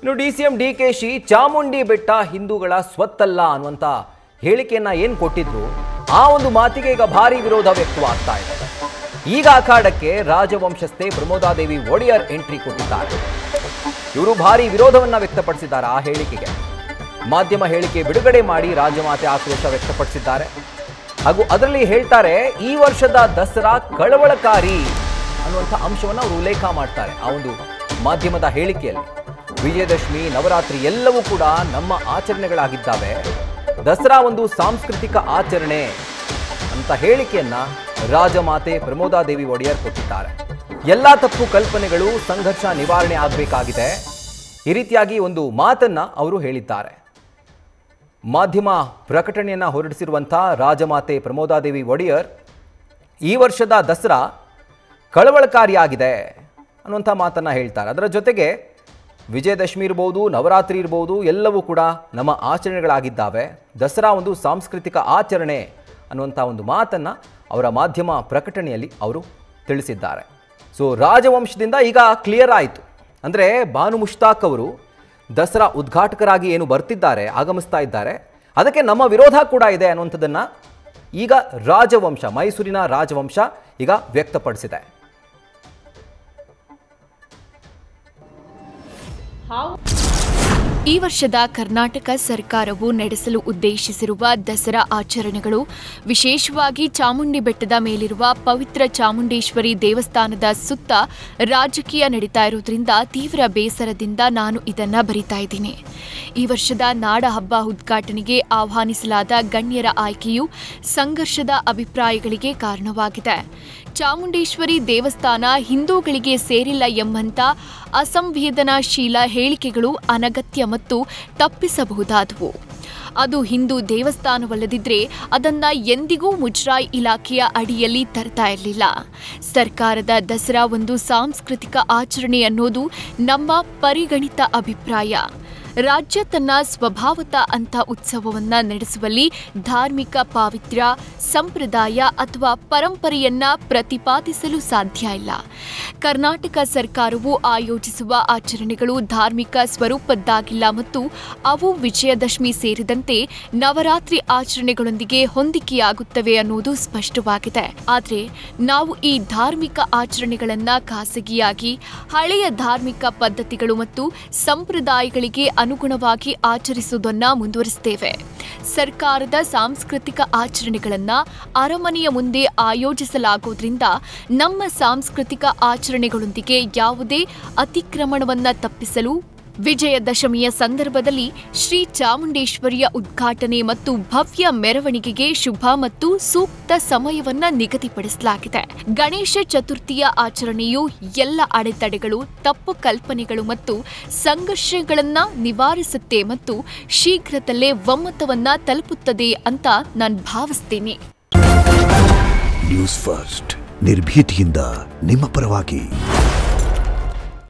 ಇನ್ನು ಡಿಸಿಎಂ ಡಿಕೆಶಿ ಚಾಮುಂಡಿ ಬೆಟ್ಟ ಹಿಂದೂಗಳ ಸ್ವತ್ತಲ್ಲ ಅನ್ನುವಂತ ಹೇಳಿಕೆಯನ್ನ ಏನು ಕೊಟ್ಟಿದ್ರು ಆ ಒಂದು ಮಾತಿಗೆ ಈಗ ಭಾರಿ ವಿರೋಧ ವ್ಯಕ್ತವಾಗ್ತಾ ಇದೆ. ಈಗ ಅಖಾಡಕ್ಕೆ ರಾಜವಂಶಸ್ಥೆ ಪ್ರಮೋದಾದೇವಿ ಒಡೆಯರ್ ಎಂಟ್ರಿ ಕೊಟ್ಟಿದ್ದಾರೆ. ಇವರು ಭಾರಿ ವಿರೋಧವನ್ನ ವ್ಯಕ್ತಪಡಿಸಿದ್ದಾರೆ ಆ ಹೇಳಿಕೆಗೆ. ಮಾಧ್ಯಮ ಹೇಳಿಕೆ ಬಿಡುಗಡೆ ಮಾಡಿ ರಾಜಮಾತೆ ಆಕ್ರೋಶ ವ್ಯಕ್ತಪಡಿಸಿದ್ದಾರೆ. ಹಾಗೂ ಅದರಲ್ಲಿ ಹೇಳ್ತಾರೆ, ಈ ವರ್ಷದ ದಸರಾ ಕಳವಳಕಾರಿ ಅನ್ನುವಂಥ ಅಂಶವನ್ನು ಅವರು ಉಲ್ಲೇಖ ಮಾಡ್ತಾರೆ ಆ ಒಂದು ಮಾಧ್ಯಮದ ಹೇಳಿಕೆಯಲ್ಲಿ. ವಿಜಯದಶಮಿ, ನವರಾತ್ರಿ ಎಲ್ಲವೂ ಕೂಡ ನಮ್ಮ ಆಚರಣೆಗಳಾಗಿದ್ದಾವೆ. ದಸರಾ ಒಂದು ಸಾಂಸ್ಕೃತಿಕ ಆಚರಣೆ ಅಂತ ಹೇಳಿಕೆಯನ್ನ ರಾಜಮಾತೆ ಪ್ರಮೋದಾದೇವಿ ಒಡೆಯರ್ ಕೊಟ್ಟಿದ್ದಾರೆ. ಎಲ್ಲ ತಪ್ಪು ಕಲ್ಪನೆಗಳು, ಸಂಘರ್ಷ ನಿವಾರಣೆ ಆಗಬೇಕಾಗಿದೆ. ಈ ರೀತಿಯಾಗಿ ಒಂದು ಮಾತನ್ನ ಅವರು ಹೇಳಿದ್ದಾರೆ. ಮಾಧ್ಯಮ ಪ್ರಕಟಣೆಯನ್ನ ಹೊರಡಿಸಿರುವಂಥ ರಾಜಮಾತೆ ಪ್ರಮೋದಾದೇವಿ ಒಡೆಯರ್ ಈ ವರ್ಷದ ದಸರಾ ಕಳವಳಕಾರಿಯಾಗಿದೆ ಅನ್ನುವಂಥ ಮಾತನ್ನ ಹೇಳ್ತಾರೆ. ಅದರ ಜೊತೆಗೆ ವಿಜಯದಶಮಿ ಇರ್ಬೋದು, ನವರಾತ್ರಿ ಇರ್ಬೋದು, ಎಲ್ಲವೂ ಕೂಡ ನಮ್ಮ ಆಚರಣೆಗಳಾಗಿದ್ದಾವೆ. ದಸರಾ ಒಂದು ಸಾಂಸ್ಕೃತಿಕ ಆಚರಣೆ ಅನ್ನುವಂಥ ಒಂದು ಮಾತನ್ನು ಅವರ ಮಾಧ್ಯಮ ಪ್ರಕಟಣೆಯಲ್ಲಿ ಅವರು ತಿಳಿಸಿದ್ದಾರೆ. ಸೊ ರಾಜವಂಶದಿಂದ ಈಗ ಕ್ಲಿಯರ್ ಆಯಿತು. ಅಂದರೆ ಬಾನು ಮುಷ್ತಾಕ್ ಅವರು ದಸರಾ ಉದ್ಘಾಟಕರಾಗಿ ಏನು ಬರ್ತಿದ್ದಾರೆ, ಆಗಮಿಸ್ತಾ ಇದ್ದಾರೆ, ಅದಕ್ಕೆ ನಮ್ಮ ವಿರೋಧ ಕೂಡ ಇದೆ ಅನ್ನುವಂಥದ್ದನ್ನು ಈಗ ರಾಜವಂಶ, ಮೈಸೂರಿನ ರಾಜವಂಶ ಈಗ ವ್ಯಕ್ತಪಡಿಸಿದೆ. ಈ ವರ್ಷದ ಕರ್ನಾಟಕ ಸರ್ಕಾರವು ನಡೆಸಲು ಉದ್ದೇಶಿಸಿರುವ ದಸರಾ ಆಚರಣೆಗಳು ವಿಶೇಷವಾಗಿ ಚಾಮುಂಡಿ ಬೆಟ್ಟದ ಮೇಲಿರುವ ಪವಿತ್ರ ಚಾಮುಂಡೇಶ್ವರಿ ದೇವಸ್ಥಾನದ ಸುತ್ತ ರಾಜಕೀಯ ನಡೀತಾ ಇರೋದ್ರಿಂದ ತೀವ್ರ ಬೇಸರದಿಂದ ನಾನು ಇದನ್ನ ಬರಿತಾ ಇದ್ದೀನಿ. ಈ ವರ್ಷದ ನಾಡ ಹಬ್ಬ ಉದ್ಘಾಟನೆಗೆ ಆಹ್ವಾನಿಸಲಾದ ಗಣ್ಯರ ಆಯ್ಕೆಯು ಸಂಘರ್ಷದ ಅಭಿಪ್ರಾಯಗಳಿಗೆ ಕಾರಣವಾಗಿದೆ. ಚಾಮುಂಡೇಶ್ವರಿ ದೇವಸ್ಥಾನ ಹಿಂದೂಗಳಿಗೆ ಸೇರಿಲ್ಲ ಎಂಬಂತ ಅಸಂವೇದನಾಶೀಲ ಹೇಳಿಕೆಗಳು ಅನಗತ್ಯ ಮತ್ತು ತಪ್ಪಿಸಬಹುದಾದವು. ಅದು ಹಿಂದೂ ದೇವಸ್ಥಾನವಲ್ಲದಿದ್ದರೆ ಅದನ್ನ ಎಂದಿಗೂ ಮುಜರಾಯಿ ಇಲಾಖೆಯ ಅಡಿಯಲ್ಲಿ ತರ್ತಾ ಇರಲಿಲ್ಲ. ಸರ್ಕಾರದ ದಸರಾ ಒಂದು ಸಾಂಸ್ಕೃತಿಕ ಆಚರಣೆ ಅನ್ನೋದು ನಮ್ಮ ಪರಿಗಣಿತ ಅಭಿಪ್ರಾಯ. ರಾಜ್ಯ ತನ್ನ ಸ್ವಭಾವತ ಅಂತ ಉತ್ಸವವನ್ನ ನಡೆಸುವಲ್ಲಿ ಧಾರ್ಮಿಕ ಪಾವಿತ್ರ್ಯ, ಸಂಪ್ರದಾಯ ಅಥವಾ ಪರಂಪರೆಯನ್ನ ಪ್ರತಿಪಾದಿಸಲು ಸಾಧ್ಯ ಇಲ್ಲ. ಕರ್ನಾಟಕ ಸರ್ಕಾರವು ಆಯೋಜಿಸುವ ಆಚರಣೆಗಳು ಧಾರ್ಮಿಕ ಸ್ವರೂಪದ್ದಾಗಿಲ್ಲ ಮತ್ತು ಅವು ವಿಜಯದಶಮಿ ಸೇರಿದಂತೆ ನವರಾತ್ರಿ ಆಚರಣೆಗಳೊಂದಿಗೆ ಹೊಂದಿಕೆಯಾಗುತ್ತವೆ ಅನ್ನೋದು ಸ್ಪಷ್ಟವಾಗಿದೆ. ಆದರೆ ನಾವು ಈ ಧಾರ್ಮಿಕ ಆಚರಣೆಗಳನ್ನ ಖಾಸಗಿಯಾಗಿ ಹಳೆಯ ಧಾರ್ಮಿಕ ಪದ್ಧತಿಗಳು ಮತ್ತು ಸಂಪ್ರದಾಯಗಳಿಗೆ ಅನುಗುಣವಾಗಿ ಆಚರಿಸುವುದನ್ನು ಮುಂದುವರಿಸುತ್ತೇವೆ. ಸರ್ಕಾರದ ಸಾಂಸ್ಕೃತಿಕ ಆಚರಣೆಗಳನ್ನ ಅರಮನೆಯ ಮುಂದೆ ಆಯೋಜಿಸಲಾಗುವುದರಿಂದ ನಮ್ಮ ಸಾಂಸ್ಕೃತಿಕ ಆಚರಣೆಗಳೊಂದಿಗೆ ಯಾವುದೇ ಅತಿಕ್ರಮಣವನ್ನ ತಪ್ಪಿಸಲು ವಿಜಯದಶಮಿಯ ಸಂದರ್ಭದಲ್ಲಿ ಶ್ರೀ ಚಾಮುಂಡೇಶ್ವರಿಯ ಉದ್ಘಾಟನೆ ಮತ್ತು ಭವ್ಯ ಮೆರವಣಿಗೆಗೆ ಶುಭ ಮತ್ತು ಸೂಕ್ತ ಸಮಯವನ್ನ ನಿಗದಿಪಡಿಸಲಾಗಿದೆ. ಗಣೇಶ ಚತುರ್ಥಿಯ ಆಚರಣೆಯು ಎಲ್ಲ ಅಡೆತಡೆಗಳು, ತಪ್ಪು ಕಲ್ಪನೆಗಳು ಮತ್ತು ಸಂಘರ್ಷಗಳನ್ನ ನಿವಾರಿಸುತ್ತೆ ಮತ್ತು ಶೀಘ್ರದಲ್ಲೇ ಒಮ್ಮತವನ್ನ ತಲುಪುತ್ತದೆ ಅಂತ ನಾನು ಭಾವಿಸ್ತೀನಿ. ನ್ಯೂಸ್ ಫಸ್ಟ್, ನಿರ್ಭೀತಿಯಿಂದ ನಿಮ್ಮ ಪರವಾಗಿ.